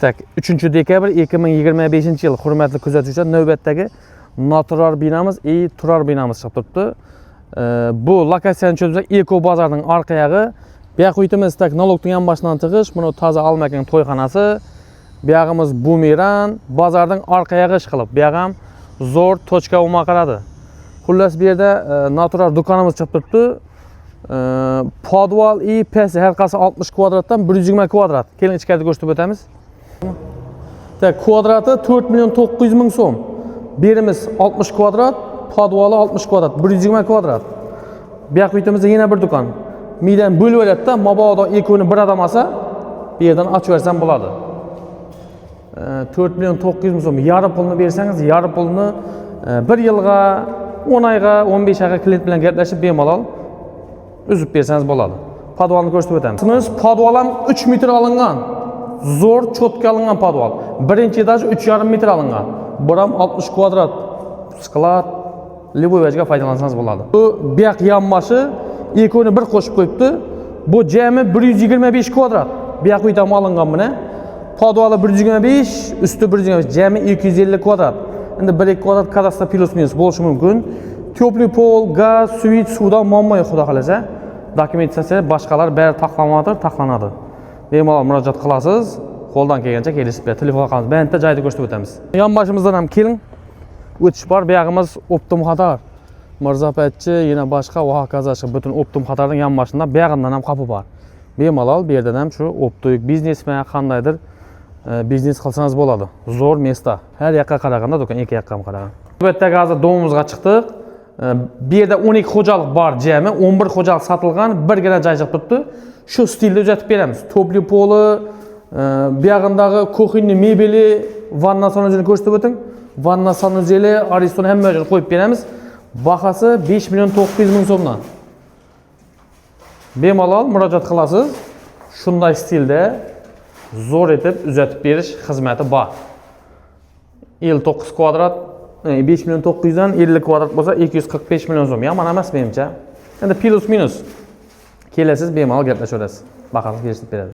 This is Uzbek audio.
Tak, 3-dekabr 2025-yil hurmatli kuzatuvchilar, navbatdagi natural binamiz turar binamiz chiqib turibdi. Bu lokatsiyani tushunsak, Eko bozorning orqa yog'i. Bu yoq uyimiz tak nologning yonboshidan chiqish, buni toza almakan to'yxonasi. Bu yog'imiz Bumeran, bozorning orqa yog'i ish qilib. Bu yoq ham zo'r tochka bo'lma qaradi. Xullas bu yerda natural do'konimiz chiqib turibdi. Podval pes har qaysi 60 kvadratdan 120 kvadrat. Keling ichkarida ko'rsatib o'tamiz. Tak, kvadrati 4.900.000 so'm. Birimiz 60 kvadrat, podvali 60 kvadrat, 120 kvadrat. Bu yoq uyimizda yana bir do'kon. Miydan bo'lib o'tadi-da, mabodo ekoni bir odam olsa, bu yerdan ochib bersam bo'ladi. 4.900.000 so'm. Yarım pulni bersangiz, yarım pulni 1 yilga, 10 oyga, 15 oyga klient bilan gaplashib bemalol uzib bersangiz bo'ladi. Podvalni ko'rsatib o'tamiz. Biz podval ham 3 metr olingan. Zo'r cho'tka olingan podval. Birinchi etaj 3,5 metr olingan. Bu ham 60 kvadrat. Sklad, любой vajga foydalansangiz bo'ladi. Bu yoq yonboshi ekoni bir qo'shib qo'yibdi. Bu jami 125 kvadrat. Bu yoq uyda olingan buni. Podvali 125, usti 125, jami 250 kvadrat. Endi 1-2 kvadrat kadastr plus minus bo'lishi mumkin. Teplый pol, gaz, suvit, suvdan muammo yo'q, xudo xolasa. Dokumentatsiya boshqalar bari taxlanadi. Bemalol murojaat qilasiz. Qo'ldan kelgancha kelishib beradi. Telefon raqamimiz bitta joyda ko'rsatib o'tamiz. Yonboshimizdan ham keling. O'tish bor. Bu yog'imiz Optum Xatar. Mirzopatchi, yana boshqa va hokazo butun Optum Xatarning yonboshidan bu yog'idan ham qapı bor. Bemalol bu yerdan ham shu optik biznesmen qandaydir biznes qilsangiz bo'ladi. Zo'r mesta. Har yoqqa qaraganda do'kon ikki yoqqa ham qaragan. Navbatdagi hozir domimizga chiqdik. Bu yerda 12 xo'jalik bor jami, 11 xo'jalik sotilgan, birgina joy chiqib turibdi. Shu stilda uzatib beramiz. To'pli poli, bu yog'indagi kuxinni mebeli, vanna sanuzeli ko'rsatib o'ting. Vanna sanuzeli, ariston hamma joyga qo'yib beramiz. Bahasi 5.900.000 so'mdan. Bemalol murojaat qilasiz. Shunday stilda zo'r etib uzatib berish xizmati bor. 59 kvadrat 5.900 dan 50 kvadrat bo'lsa 245 million so'm. Yomon emas menimcha. Endi plus minus kelasiz, bemalol gaplashaverasiz. Bahasi kelishib beradi.